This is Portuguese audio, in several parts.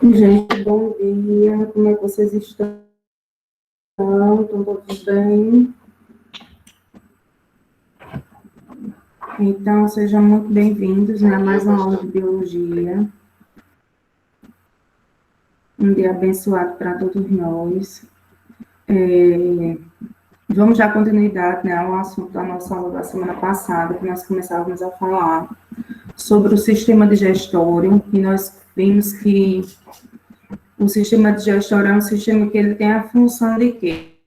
Gente, bom dia. Como é que vocês estão? Estão todos bem? Então, sejam muito bem-vindos, né, a mais uma aula de biologia. Um dia abençoado para todos nós. Vamos dar continuidade, né, ao assunto da nossa aula da semana passada, que nós começávamos a falar sobre o sistema digestório, e nós vimos que o sistema digestório é um sistema que ele tem a função de quê?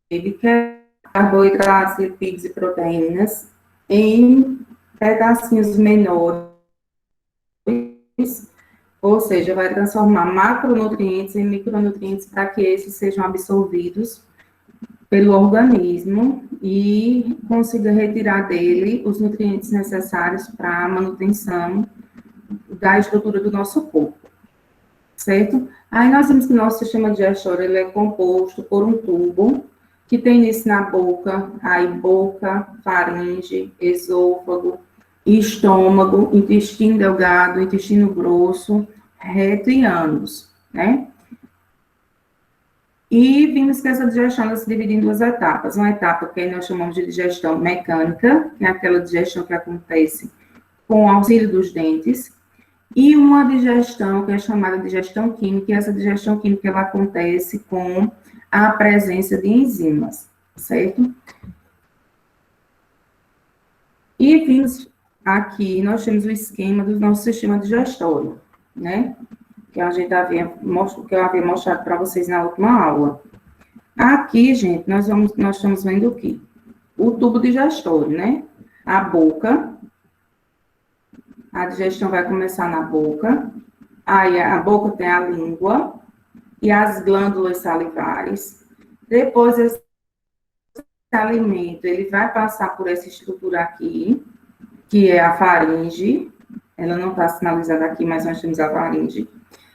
Ele quer carboidratos, lipídios e proteínas em pedacinhos menores, ou seja, vai transformar macronutrientes em micronutrientes para que esses sejam absorvidos pelo organismo e consiga retirar dele os nutrientes necessários para a manutenção da estrutura do nosso corpo, certo? Aí nós vimos que o nosso sistema digestório ele é composto por um tubo que tem início na boca, aí boca, faringe, esôfago, estômago, intestino delgado, intestino grosso, reto e ânus, né? E vimos que essa digestão ela se divide em duas etapas. Uma etapa que nós chamamos de digestão mecânica, que é aquela digestão que acontece com o auxílio dos dentes, e uma digestão que é chamada de digestão química, e essa digestão química ela acontece com a presença de enzimas, certo? E vimos aqui, nós temos o esquema do nosso sistema digestório, né? Que eu havia mostrado para vocês na última aula. Aqui, gente, nós estamos vendo o quê? O tubo digestório, né? A boca, a digestão vai começar na boca, aí a boca tem a língua e as glândulas salivares. Depois, esse alimento, ele vai passar por essa estrutura aqui, que é a faringe. Ela não está sinalizada aqui, mas nós temos a faringe.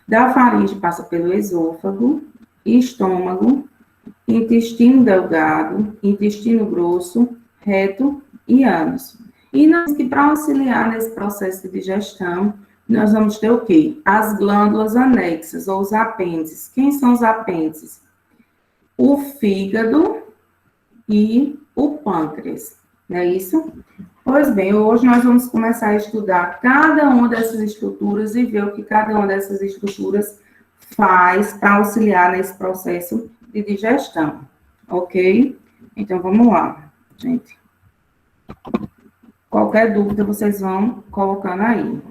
Da faringe passa pelo esôfago, estômago, intestino delgado, intestino grosso, reto e ânus. E nós que para auxiliar nesse processo de digestão, nós vamos ter o quê? As glândulas anexas, ou os apêndices. Quem são os apêndices? O fígado e o pâncreas, não é isso? Pois bem, hoje nós vamos começar a estudar cada uma dessas estruturas e ver o que cada uma dessas estruturas faz para auxiliar nesse processo de digestão, ok? Então, vamos lá, gente. Qualquer dúvida, vocês vão colocando aí.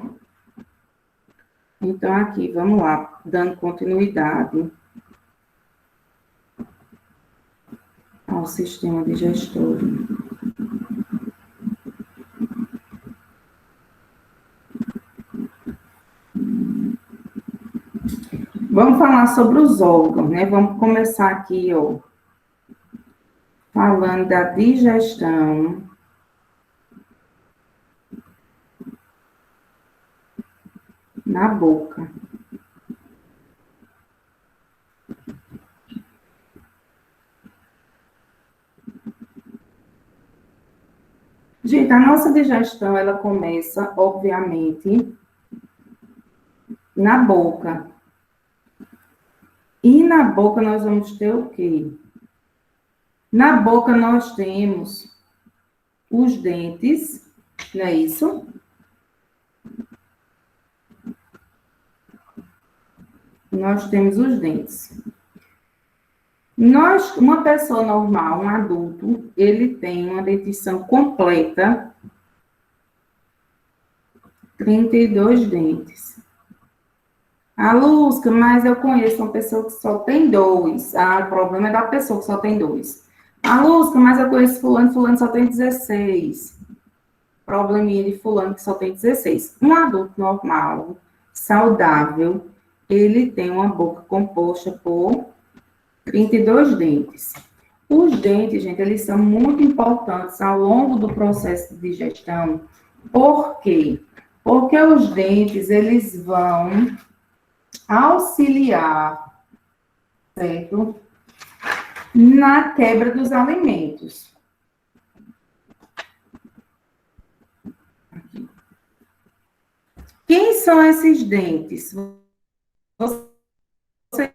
Então, aqui, vamos lá, dando continuidade ao sistema digestório. Vamos falar sobre os órgãos, né? Vamos começar aqui, ó, falando da digestão na boca. Gente, a nossa digestão, ela começa, obviamente, na boca. E na boca nós vamos ter o quê? Na boca nós temos os dentes, não é isso? Nós temos os dentes. Uma pessoa normal, um adulto, ele tem uma dentição completa, 32 dentes. A Lúcia, mas eu conheço uma pessoa que só tem 2. Ah, o problema é da pessoa que só tem 2. A Lúcia, mas eu conheço fulano só tem 16. Probleminha de fulano que só tem 16. Um adulto normal, saudável, ele tem uma boca composta por 32 dentes. Os dentes, gente, eles são muito importantes ao longo do processo de digestão. Por quê? Porque os dentes, eles vão auxiliar, certo? Na quebra dos alimentos. Aqui. são esses dentes? Vocês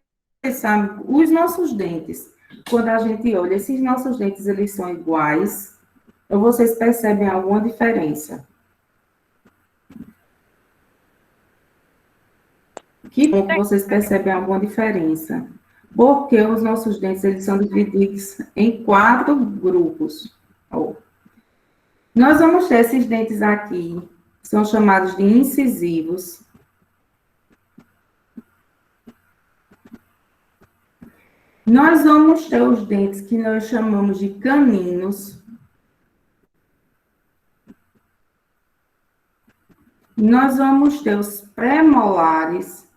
sabem, os nossos dentes, quando a gente olha, esses nossos dentes, eles são iguais? Ou vocês percebem alguma diferença? Que bom que vocês percebem alguma diferença. Porque os nossos dentes, eles são divididos em 4 grupos. Ó. Nós vamos ter esses dentes aqui, são chamados de incisivos. Nós vamos ter os dentes que nós chamamos de caninos. Nós vamos ter os pré-molares.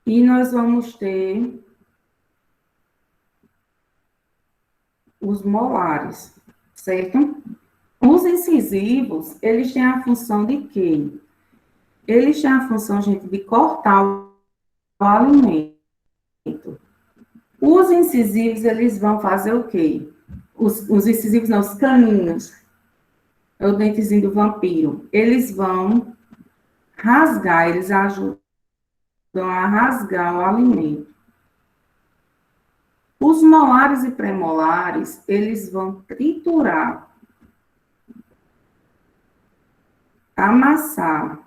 E nós vamos ter os molares, certo? Os incisivos, eles têm a função de quê? Eles têm a função, gente, de cortar o alimento. Os incisivos, eles vão fazer o quê? Os incisivos, não, os caninos. É o dentezinho do vampiro. Eles vão rasgar, eles ajudam a rasgar o alimento. Os molares e pré-molares, eles vão triturar, amassar.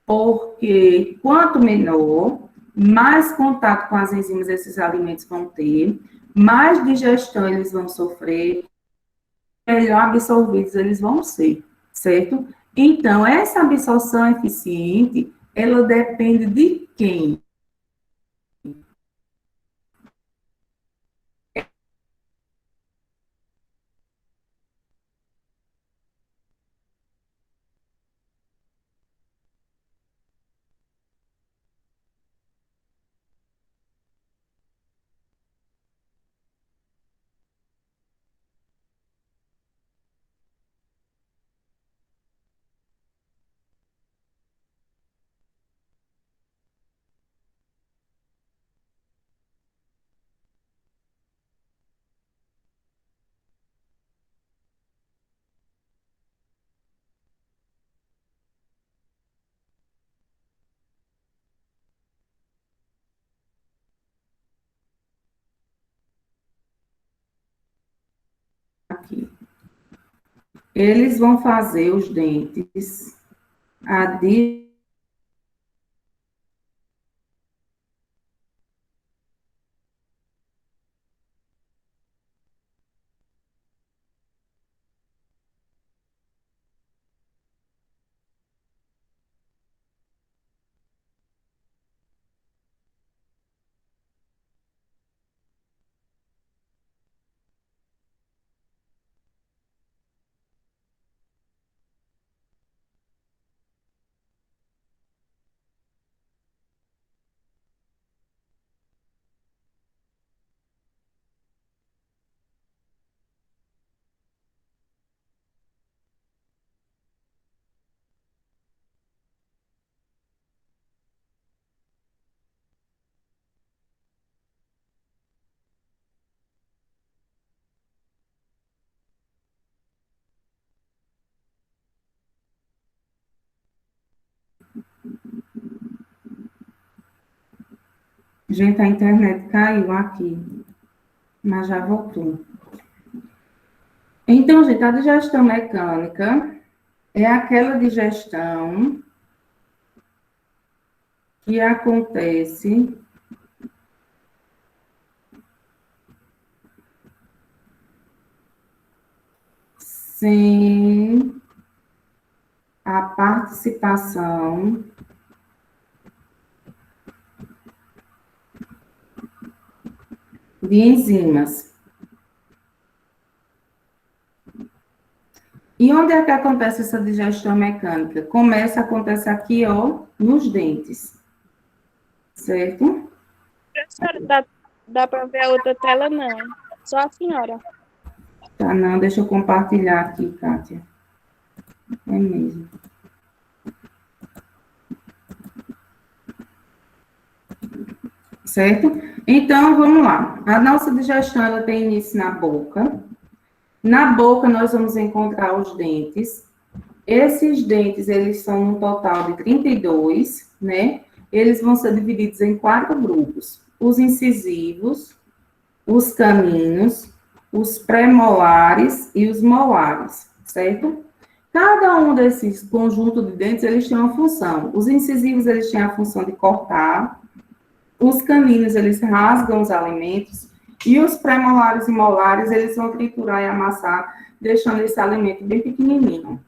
Porque quanto menor, mais contato com as enzimas esses alimentos vão ter, mais digestão eles vão sofrer, melhor absorvidos eles vão ser, certo? Então, essa absorção eficiente, ela depende de quem? Aqui. Eles vão fazer os dentes, a gente, a internet caiu aqui, mas já voltou. Então, gente, a digestão mecânica é aquela digestão que acontece sem a participação de enzimas. E onde é que acontece essa digestão mecânica? Começa a acontecer aqui, ó, nos dentes. Certo? Professora, dá para ver a outra tela? Não. Só a senhora. Tá, não, deixa eu compartilhar aqui, Kátia. É mesmo. Certo? Então, vamos lá. A nossa digestão, ela tem início na boca. Na boca, nós vamos encontrar os dentes. Esses dentes, eles são um total de 32, né? Eles vão ser divididos em 4 grupos. Os incisivos, os caninos, os pré-molares e os molares, certo? Cada um desses conjuntos de dentes, eles têm uma função. Os incisivos, eles têm a função de cortar, os caninos, eles rasgam os alimentos, e os pré-molares e molares, eles vão triturar e amassar, deixando esse alimento bem pequenininho.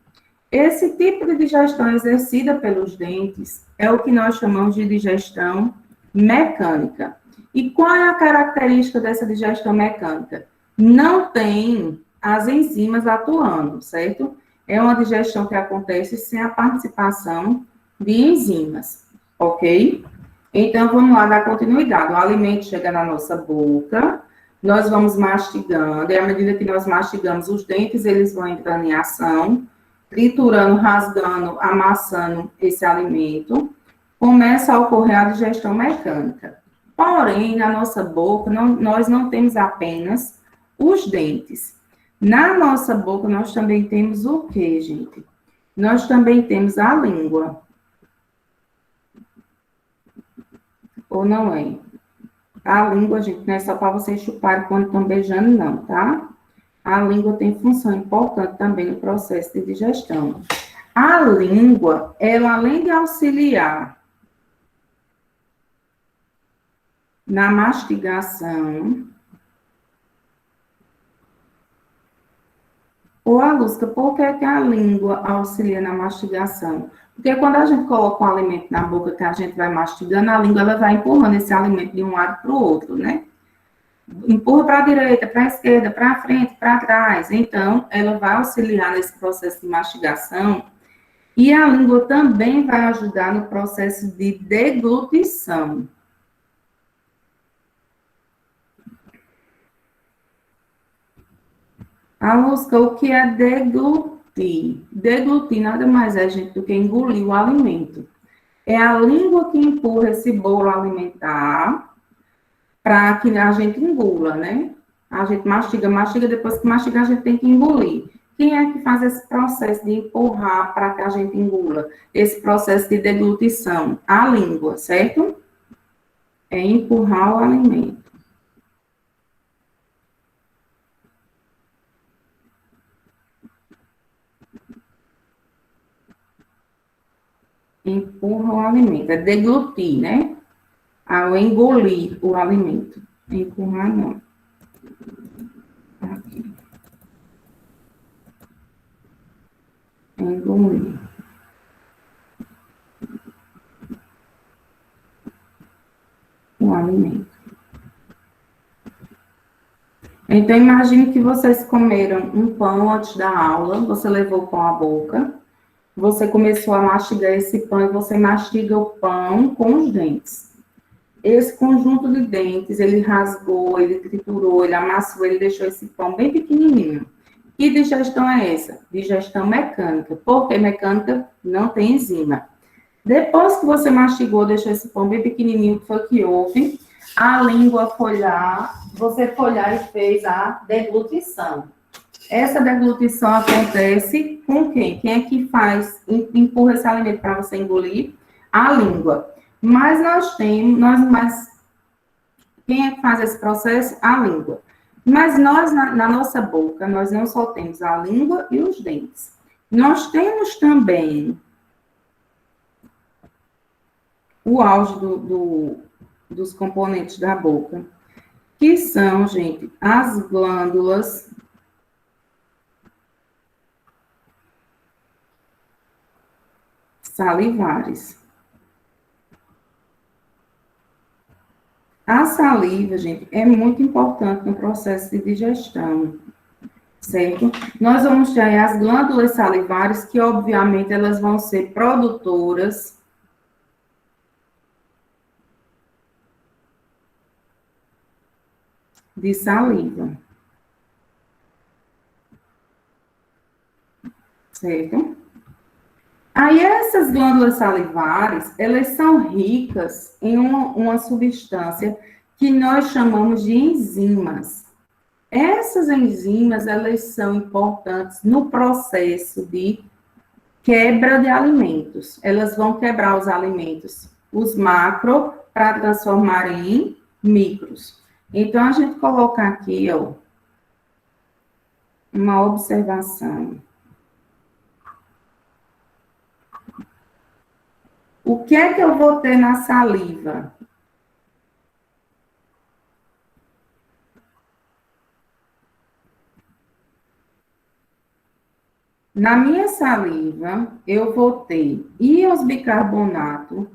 Esse tipo de digestão exercida pelos dentes é o que nós chamamos de digestão mecânica. E qual é a característica dessa digestão mecânica? Não tem as enzimas atuando, certo? É uma digestão que acontece sem a participação de enzimas, ok? Então, vamos lá dar continuidade. O alimento chega na nossa boca, nós vamos mastigando, e à medida que nós mastigamos, os dentes, eles vão entrando em ação, triturando, rasgando, amassando esse alimento, começa a ocorrer a digestão mecânica. Porém, na nossa boca, nós não temos apenas os dentes. Na nossa boca, nós também temos o quê, gente? Nós também temos a língua. Ou não é? A língua, gente, não é só para vocês chuparem quando estão beijando, não, tá? A língua tem função importante também no processo de digestão. A língua, ela além de auxiliar na mastigação, ou a Lúcia, por que que a língua auxilia na mastigação? Porque quando a gente coloca um alimento na boca que a gente vai mastigando, a língua ela vai empurrando esse alimento de um lado para o outro, né? Empurra para a direita, para a esquerda, para a frente, para trás. Então, ela vai auxiliar nesse processo de mastigação e a língua também vai ajudar no processo de deglutição. Alusca, o que é deglutir? Deglutir nada mais é, gente, do que engolir o alimento. É a língua que empurra esse bolo alimentar para que a gente engula, né? A gente mastiga, depois que mastiga, a gente tem que engolir. Quem é que faz esse processo de empurrar para que a gente engula? Esse processo de deglutição? A língua, certo? É empurrar o alimento. Empurra o alimento. É deglutir, né? Ao engolir o alimento. Empurrar, não. Aqui. Engolir. O alimento. Então, imagine que vocês comeram um pão antes da aula, você levou o pão à boca, você começou a mastigar esse pão e você mastiga o pão com os dentes. Esse conjunto de dentes, ele rasgou, ele triturou, ele amassou, ele deixou esse pão bem pequenininho. Que digestão é essa? Digestão mecânica. Por que mecânica? Não tem enzima. Depois que você mastigou, deixou esse pão bem pequenininho, que foi o que houve, a língua folhar, você folhar e fez a deglutição. Essa deglutição acontece com quem? Quem é que faz, empurra esse alimento para você engolir? A língua. Mas quem é que faz esse processo? A língua. Mas nós, na nossa boca, nós não só temos a língua e os dentes. Nós temos também o auge dos componentes da boca, que são, gente, as glândulas salivares. A saliva, gente, é muito importante no processo de digestão. certo? Nós vamos ter aí as glândulas salivares, que obviamente elas vão ser produtoras de saliva, certo? Aí essas glândulas salivares, elas são ricas em uma substância que nós chamamos de enzimas. Essas enzimas, elas são importantes no processo de quebra de alimentos. Elas vão quebrar os alimentos, os macro, para transformar em micros. Então, a gente coloca aqui, ó, uma observação. O que é que eu vou ter na saliva? Na minha saliva, eu vou ter íons bicarbonato,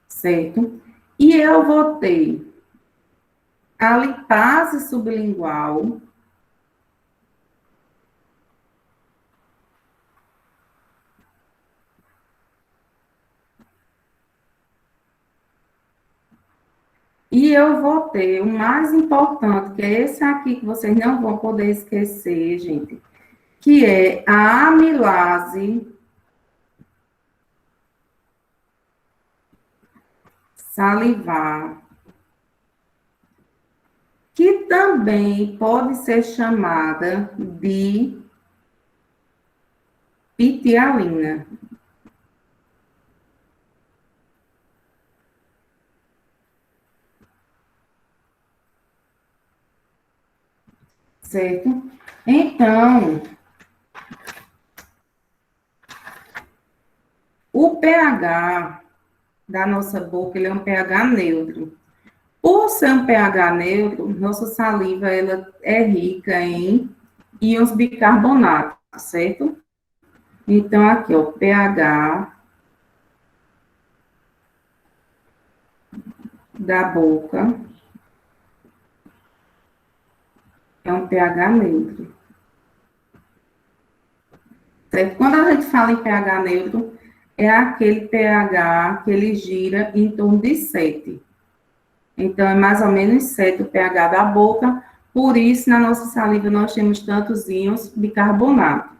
certo? E eu vou ter a lipase sublingual, e eu vou ter o mais importante, que é esse aqui que vocês não vão poder esquecer, gente, que é a amilase salivar, que também pode ser chamada de pitialina. Certo? Então, o pH da nossa boca, ele é um pH neutro. Por ser um pH neutro, nossa saliva, ela é rica em íons bicarbonato, certo? Então, aqui, ó, o pH da boca é um pH neutro. Certo? Quando a gente fala em pH neutro, é aquele pH que ele gira em torno de 7. Então, é mais ou menos 7 o pH da boca, por isso, na nossa saliva, nós temos tantos íons bicarbonato.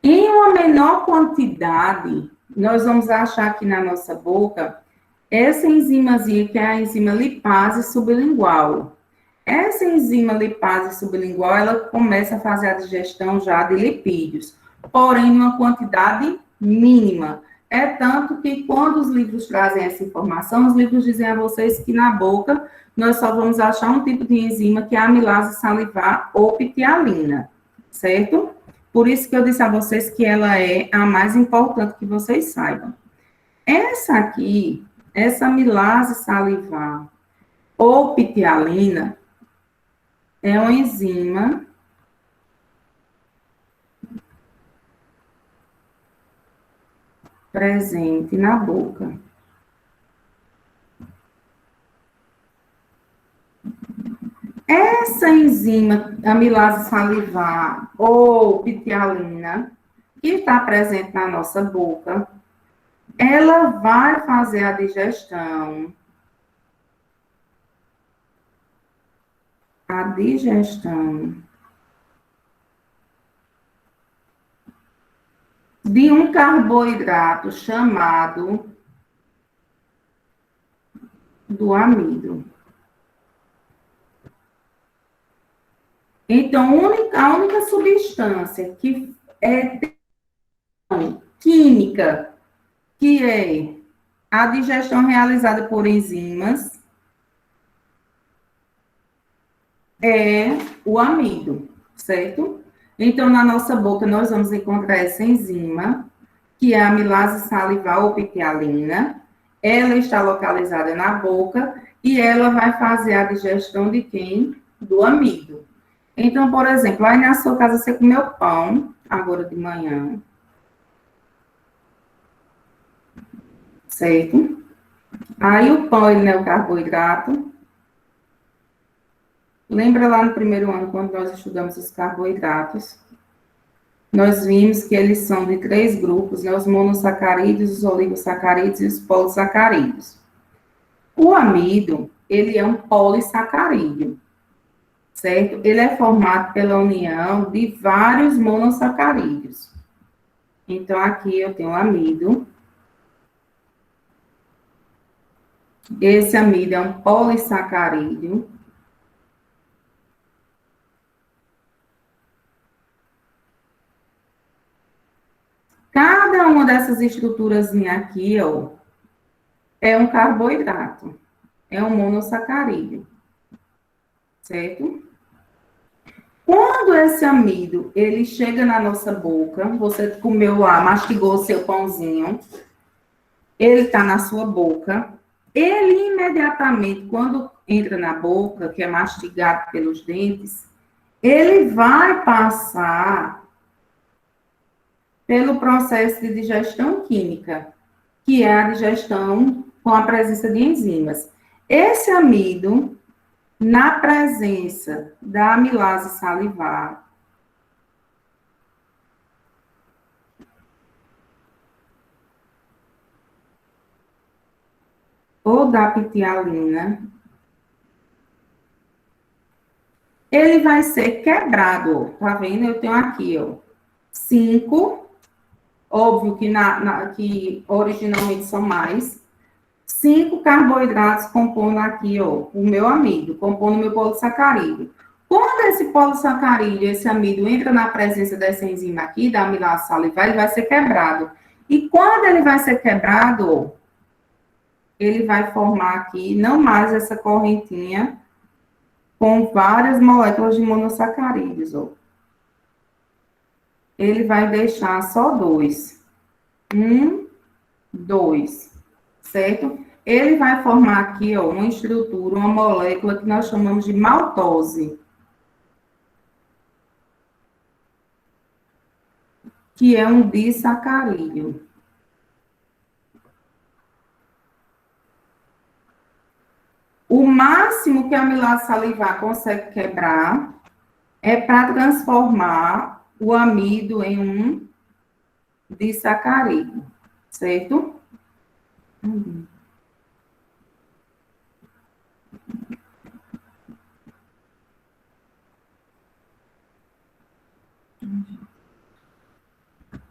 Em uma menor quantidade, nós vamos achar aqui na nossa boca essa enzimazinha, que é a enzima lipase sublingual. Essa enzima lipase sublingual, ela começa a fazer a digestão já de lipídios, porém, em uma quantidade mínima. É tanto que quando os livros trazem essa informação, os livros dizem a vocês que na boca nós só vamos achar um tipo de enzima, que é a amilase salivar ou pitialina, certo? Por isso que eu disse a vocês que ela é a mais importante que vocês saibam. Essa aqui, essa amilase salivar ou pitialina, é uma enzima presente na boca. Essa enzima amilase salivar ou pitialina, que está presente na nossa boca, ela vai fazer a digestão de um carboidrato chamado do amido. Então, a única substância que é química, que é a digestão realizada por enzimas, é o amido, certo? Então, na nossa boca, nós vamos encontrar essa enzima, que é a amilase salivar ou pitialina. Ela está localizada na boca e ela vai fazer a digestão de quem? Do amido. Então, por exemplo, aí na sua casa você comeu pão, agora de manhã. certo? Aí o pão, ele não é o carboidrato. Lembra lá no primeiro ano, quando nós estudamos os carboidratos? Nós vimos que eles são de 3 grupos, né? Os monossacarídeos, os oligosacarídeos e os polissacarídeos. O amido, ele é um polissacarídeo, certo? Ele é formado pela união de vários monossacarídeos. Então, aqui eu tenho o amido. Esse amido é um polissacarídeo. Cada uma dessas estruturas aqui, ó, é um carboidrato, é um monossacarídeo, certo? Quando esse amido, ele chega na nossa boca, você comeu lá, mastigou seu pãozinho, ele está na sua boca, ele imediatamente, quando entra na boca, que é mastigado pelos dentes, ele vai passar pelo processo de digestão química, que é a digestão com a presença de enzimas. Esse amido, na presença da amilase salivar, ou da pitialina, ele vai ser quebrado, ó. Tá vendo? Eu tenho aqui, ó, 5, óbvio que, que originalmente são mais, 5 carboidratos compondo aqui, ó, o meu amido, compondo o meu polissacarídeo. Quando esse polissacarídeo, esse amido, entra na presença dessa enzima aqui, da amilase salivar, ele vai ser quebrado. E quando ele vai ser quebrado, ó, ele vai formar aqui, não mais essa correntinha, com várias moléculas de monossacarídeos, ó. Ele vai deixar só 2. 1, 2, certo? Ele vai formar aqui, ó, uma estrutura, uma molécula que nós chamamos de maltose, que é um disacarídeo. O máximo que a amilase salivar consegue quebrar é para transformar o amido em um disacarídeo, certo?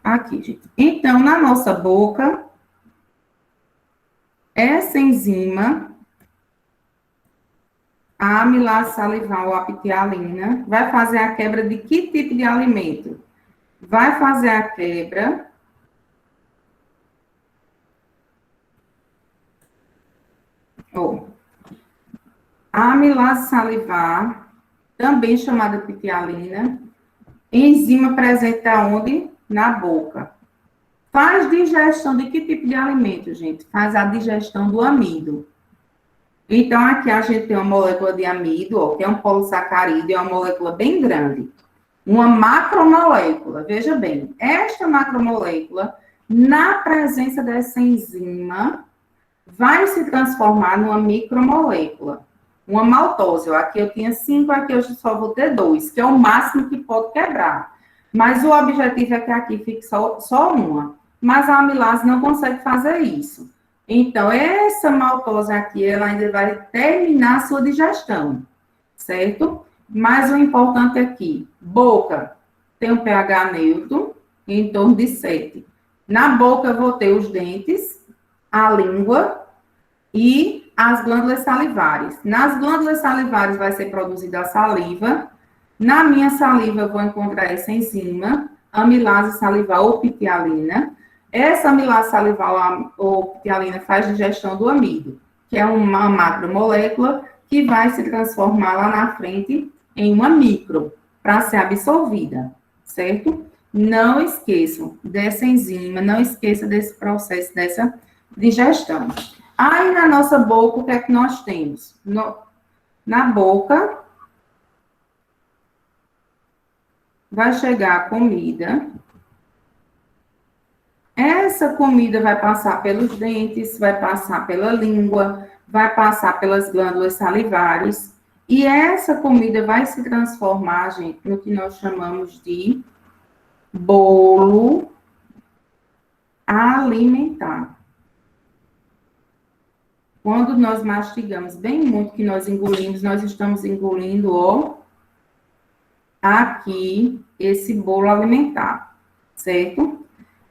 Aqui, gente. Então, na nossa boca, essa enzima, a amilase salivar ou a pitialina, vai fazer a quebra de que tipo de alimento? Vai fazer a quebra a amilase salivar, também chamada pitialina, enzima presente aonde? Na boca. Faz digestão de que tipo de alimento, gente? Faz a digestão do amido. Então, aqui a gente tem uma molécula de amido, ó, que é um polissacarídeo, é uma molécula bem grande. Uma macromolécula, veja bem, esta macromolécula, na presença dessa enzima, vai se transformar numa micromolécula, uma maltose. Ó, aqui eu tinha 5, aqui eu só vou ter 2, que é o máximo que pode quebrar. Mas o objetivo é que aqui fique só uma. Mas a amilase não consegue fazer isso. Então, essa maltose aqui, ela ainda vai terminar a sua digestão, certo? Mas o importante aqui, boca tem um pH neutro, em torno de 7. Na boca eu vou ter os dentes, a língua e as glândulas salivares. Nas glândulas salivares vai ser produzida a saliva. Na minha saliva eu vou encontrar essa enzima, amilase salivar ou pitialina. Essa amilase salivar ou pitialina faz digestão do amido, que é uma macromolécula que vai se transformar lá na frente em uma micro, para ser absorvida, certo? Não esqueçam dessa enzima, não esqueça desse processo, dessa digestão. Aí, na nossa boca, o que é que nós temos? Na boca, vai chegar a comida. Essa comida vai passar pelos dentes, vai passar pela língua, vai passar pelas glândulas salivares, e essa comida vai se transformar, gente, no que nós chamamos de bolo alimentar. Quando nós mastigamos bem muito, que nós engolimos, nós estamos engolindo, ó, aqui, esse bolo alimentar, certo?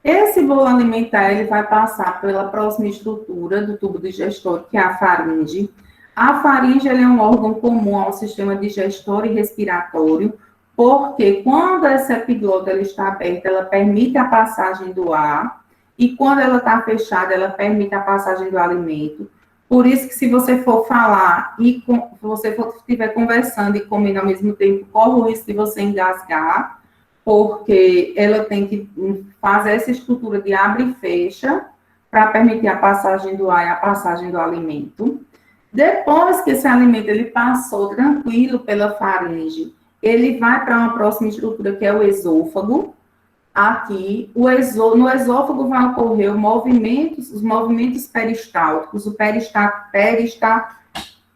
Esse bolo alimentar, ele vai passar pela próxima estrutura do tubo digestório, que é a faringe. A faringe, ele é um órgão comum ao sistema digestório e respiratório, porque quando essa epiglota ela está aberta, ela permite a passagem do ar, e quando ela está fechada, ela permite a passagem do alimento. Por isso que se você for falar e você estiver conversando e comendo ao mesmo tempo, corre o risco de você engasgar, porque ela tem que fazer essa estrutura de abre e fecha para permitir a passagem do ar e a passagem do alimento. Depois que esse alimento ele passou tranquilo pela faringe, ele vai para uma próxima estrutura que é o esôfago. Aqui, no esôfago vai ocorrer os movimentos peristálticos, o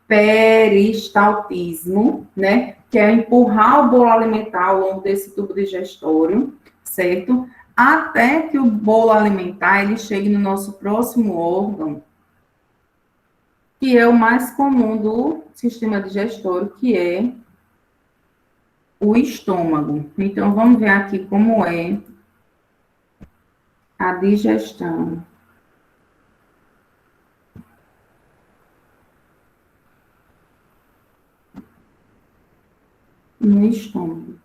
peristaltismo, né? Que é empurrar o bolo alimentar ao longo desse tubo digestório, certo? Até que o bolo alimentar ele chegue no nosso próximo órgão, que é o mais comum do sistema digestório, que é o estômago. Então, vamos ver aqui como é a digestão. No estômago.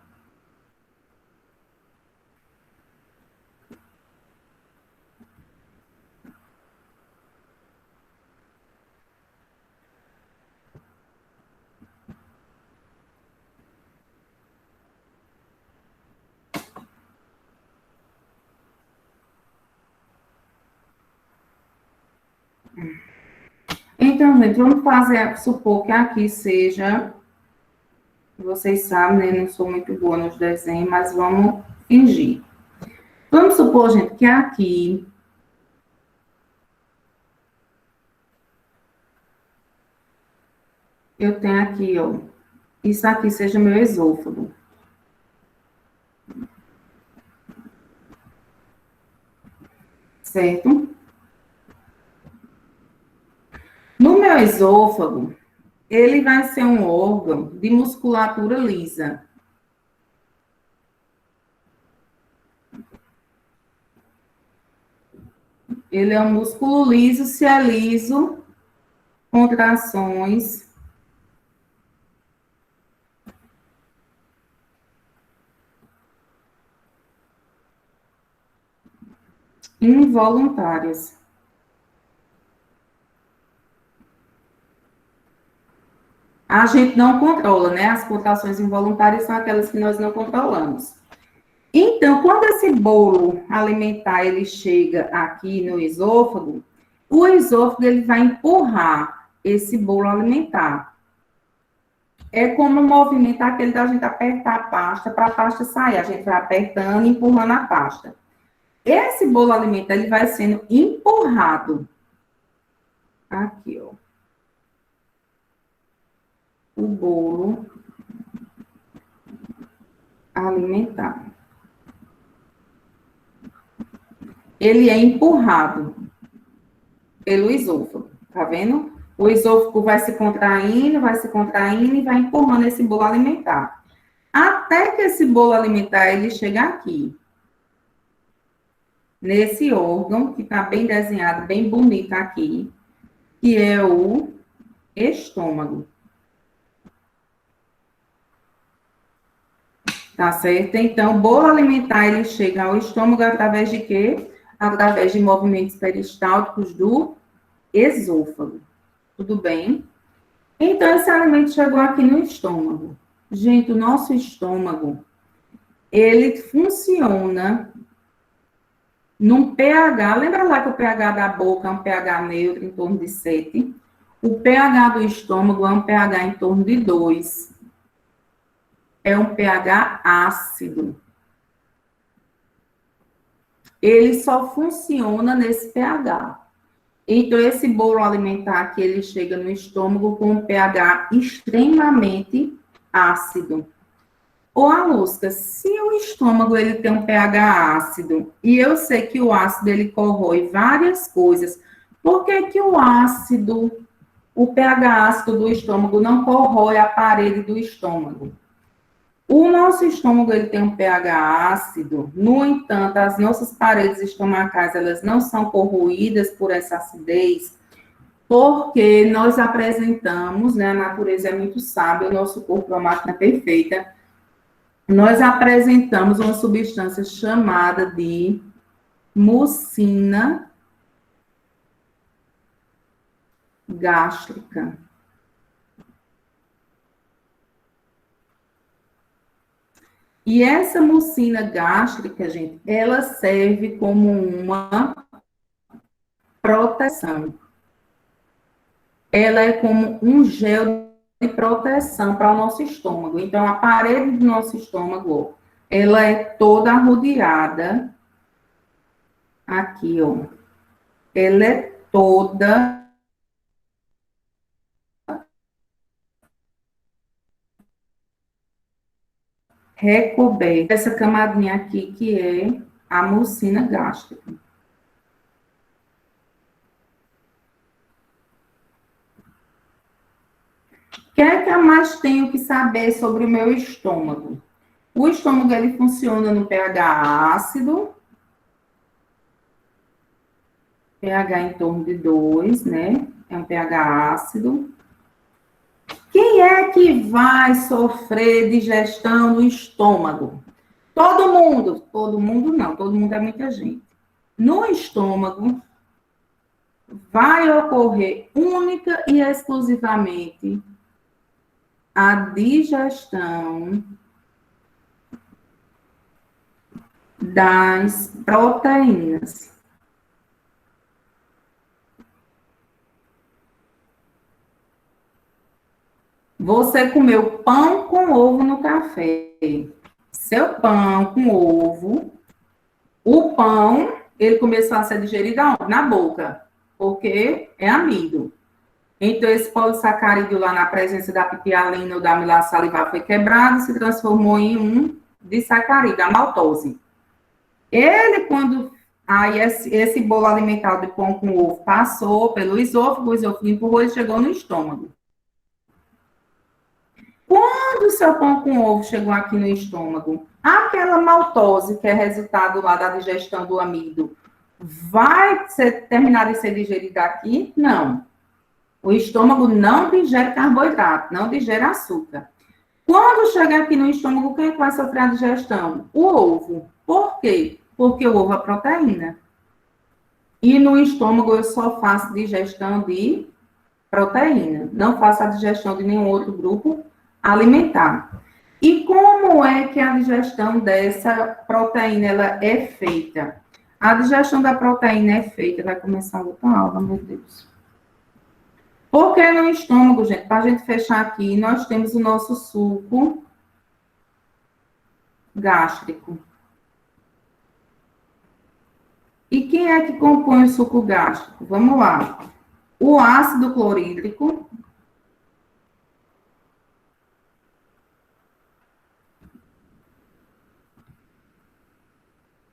Então, gente, vamos supor que aqui seja, vocês sabem, né? Não sou muito boa nos desenhos, mas vamos fingir. Vamos supor, gente, que aqui eu tenho aqui, ó, isso aqui seja meu esôfago. Certo? No meu esôfago, ele vai ser um órgão de musculatura lisa. Ele é um músculo liso, se é liso, contrações involuntárias. A gente não controla, né? As contrações involuntárias são aquelas que nós não controlamos. Então, quando esse bolo alimentar ele chega aqui no esôfago, o esôfago ele vai empurrar esse bolo alimentar. É como um movimento aquele da gente apertar a pasta para a pasta sair. A gente vai apertando e empurrando a pasta. Esse bolo alimentar ele vai sendo empurrado. Aqui, ó. O bolo alimentar. Ele é empurrado pelo esôfago, tá vendo? O esôfago vai se contraindo e vai empurrando esse bolo alimentar. Até que esse bolo alimentar ele chega aqui. Nesse órgão, que tá bem desenhado, bem bonito aqui, que é o estômago. Tá certo? Então, o bolo alimentar, ele chega ao estômago através de quê? Através de movimentos peristálticos do esôfago. Tudo bem? Então, esse alimento chegou aqui no estômago. Gente, o nosso estômago, ele funciona num pH, lembra lá que o pH da boca é um pH neutro, em torno de 7? O pH do estômago é um pH em torno de 2. É um pH ácido. ele só funciona nesse pH. Então, esse bolo alimentar aqui, ele chega no estômago com um pH extremamente ácido. Ô, Alusca, se o estômago ele tem um pH ácido, e eu sei que o ácido ele corrói várias coisas, por que que o pH ácido do estômago não corrói a parede do estômago? O nosso estômago ele tem um pH ácido, no entanto, as nossas paredes estomacais elas não são corroídas por essa acidez, porque nós apresentamos, né, a natureza é muito sábia, o nosso corpo é uma máquina perfeita, nós apresentamos uma substância chamada de mucina gástrica. E essa mucina gástrica, gente, ela serve como uma proteção. Ela é como um gel de proteção para o nosso estômago. Então, a parede do nosso estômago, ela é toda arrodeada aqui, ó. Ela é toda recoberta essa camadinha aqui, que é a mucina gástrica. O que é que eu mais tenho que saber sobre o meu estômago? O estômago, ele funciona no pH ácido, pH em torno de 2, né? É um pH ácido. Quem é que vai sofrer digestão no estômago? Todo mundo. Todo mundo não, todo mundo é muita gente. No estômago, vai ocorrer única e exclusivamente a digestão das proteínas. Você comeu pão com ovo no café. Seu pão com ovo, o pão, ele começou a ser digerido aonde? Na boca, porque é amido. Então, esse polissacarídeo lá na presença da pitialina ou da amilase salivar foi quebrado, se transformou em um disacarídeo, a maltose. Ele, quando aí esse bolo alimentar de pão com ovo passou pelo esôfago, o esôfago empurrou e chegou no estômago. Quando o seu pão com ovo chegou aqui no estômago, aquela maltose, que é resultado lá da digestão do amido, vai terminar de ser digerida aqui? Não. O estômago não digere carboidrato, não digere açúcar. Quando chegar aqui no estômago, quem vai sofrer a digestão? O ovo. Por quê? Porque o ovo é proteína. E no estômago eu só faço digestão de proteína. Não faço a digestão de nenhum outro grupo alimentar. E como é que a digestão dessa proteína ela é feita? A digestão da proteína é feita, vai começar outra aula, meu Deus. Porque no estômago, gente, para a gente fechar aqui, nós temos o nosso suco gástrico. E quem é que compõe o suco gástrico? Vamos lá. O ácido clorídrico,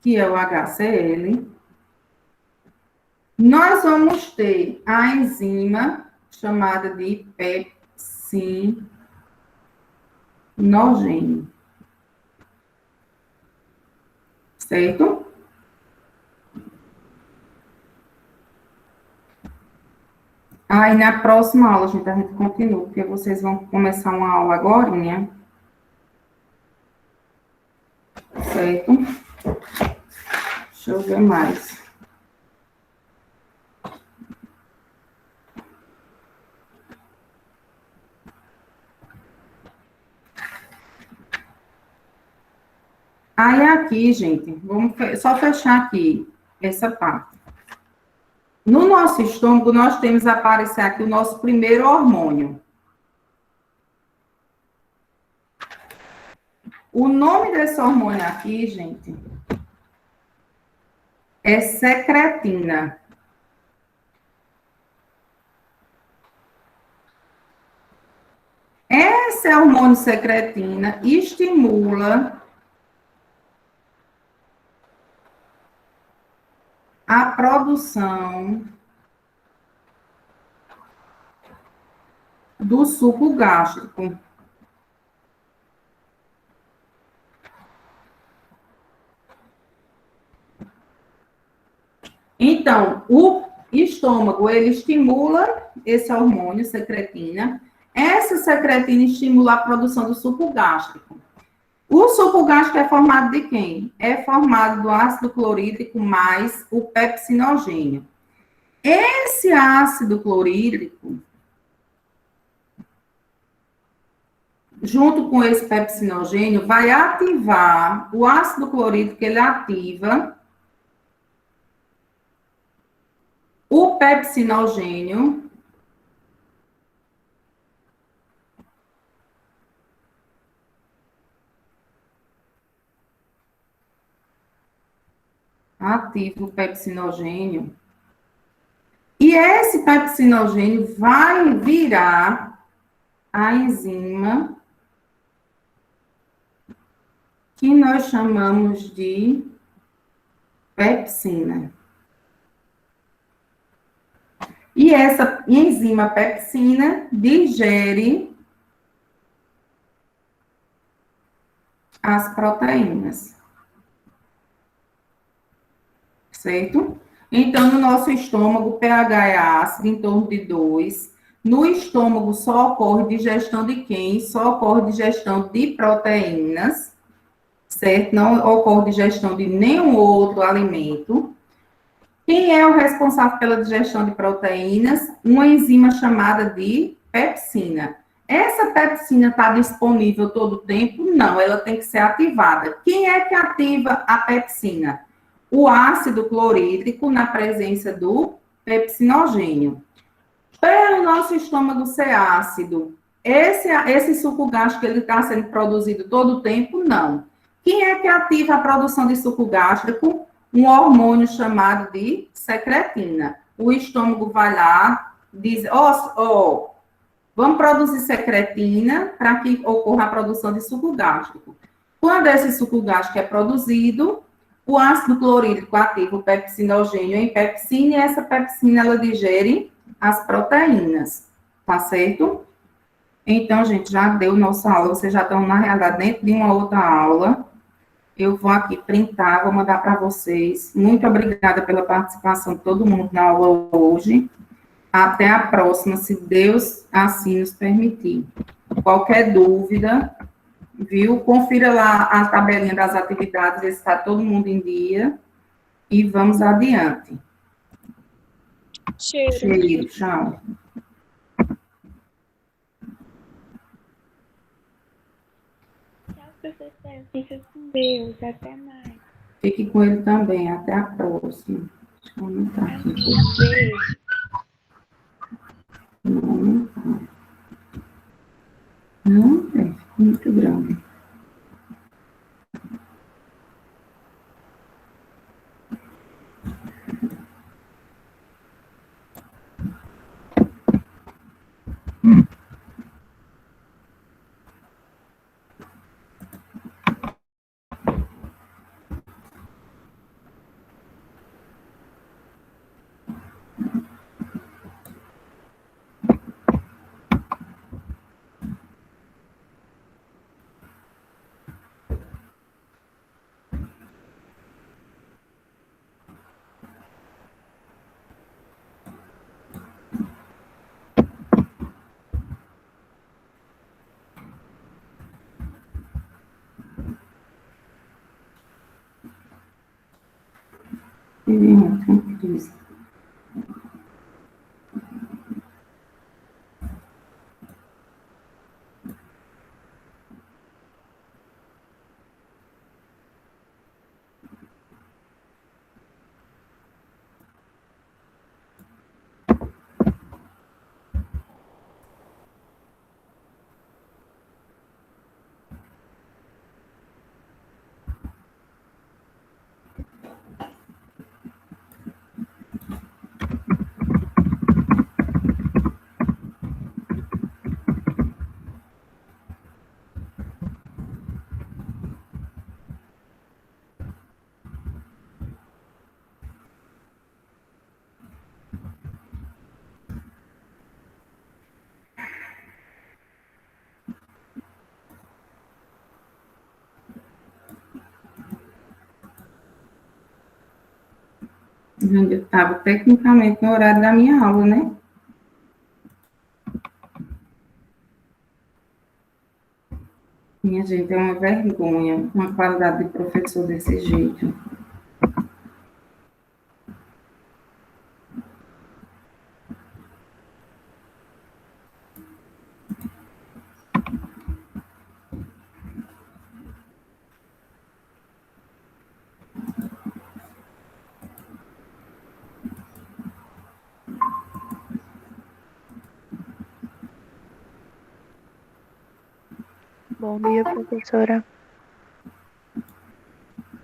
que é o HCl. Nós vamos ter a enzima chamada de pepsinogênio. Certo? Aí, na próxima aula, gente, a gente continua, porque vocês vão começar uma aula agora, né? Certo? Deixa eu ver mais. Aí, aqui, gente, vamos só fechar aqui essa parte. No nosso estômago, nós temos a aparecer aqui o nosso primeiro hormônio. O nome desse hormônio aqui, gente, é secretina. Esse hormônio secretina estimula a produção do suco gástrico. Então, o estômago, ele estimula esse hormônio secretina. Essa secretina estimula a produção do suco gástrico. O suco gástrico é formado de quem? É formado do ácido clorídrico mais o pepsinogênio. Esse ácido clorídrico, junto com esse pepsinogênio, vai ativar o ácido clorídrico, ele ativa o pepsinogênio ativa o pepsinogênio. E esse pepsinogênio vai virar a enzima que nós chamamos de pepsina. E essa enzima pepsina digere as proteínas. Certo? Então, no nosso estômago, o pH é ácido, em torno de 2. No estômago, só ocorre digestão de quem? Só ocorre digestão de proteínas, certo? Não ocorre digestão de nenhum outro alimento. Quem é o responsável pela digestão de proteínas? Uma enzima chamada de pepsina. Essa pepsina está disponível todo o tempo? Não, ela tem que ser ativada. Quem é que ativa a pepsina? O ácido clorídrico na presença do pepsinogênio. Pelo nosso estômago ser ácido, esse suco gástrico ele está sendo produzido todo o tempo? Não. Quem é que ativa a produção de suco gástrico? Um hormônio chamado de secretina. O estômago vai lá, diz, vamos produzir secretina para que ocorra a produção de suco gástrico. Quando esse suco gástrico é produzido, o ácido clorídrico ativa o pepsinogênio em pepsina e essa pepsina ela digere as proteínas, tá certo? Então, gente, já deu nossa aula, vocês já estão, na realidade, dentro de uma outra aula. Eu vou aqui printar, vou mandar para vocês. Muito obrigada pela participação de todo mundo na aula hoje. Até a próxima, se Deus assim nos permitir. Qualquer dúvida, viu? Confira lá a tabelinha das atividades, ver se está todo mundo em dia. E vamos adiante. Cheiro, tchau. Tchau, professor. Fica com Deus. Até mais. Fique com ele também. Até a próxima. Deixa eu anotar aqui. Beijo. Não, ficou muito grande. Tranquilo. Eu estava tecnicamente no horário da minha aula, né? Minha gente, é uma vergonha uma qualidade de professor desse jeito. Bom dia, professora.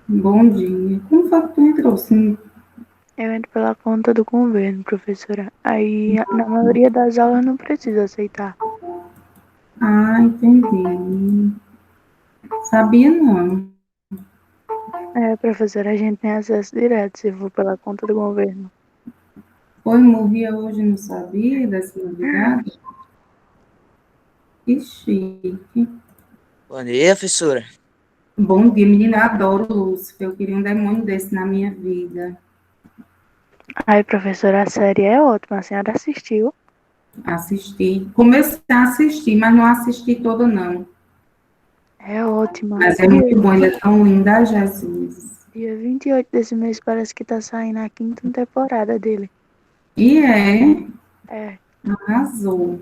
Bom dia. Como foi que tu entrou? Sim. Eu entro pela conta do governo, professora. Aí, na maioria das aulas, não precisa aceitar. Ah, entendi. Sabia não. É, professora, a gente tem acesso direto se for pela conta do governo. Foi, morria hoje, não sabia dessa novidade? Que chique. Bom dia, professora. Bom dia, menina. Adoro Lúcifer. Eu queria um demônio desse na minha vida. Aí, professora, a série é ótima. A senhora assistiu? Assisti. Comecei a assistir, mas não assisti toda, não. É ótima. Mas é muito bom, ele é tão lindo, ah, Jesus. Dia 28 desse mês parece que tá saindo a quinta temporada dele. E é, É. arrasou.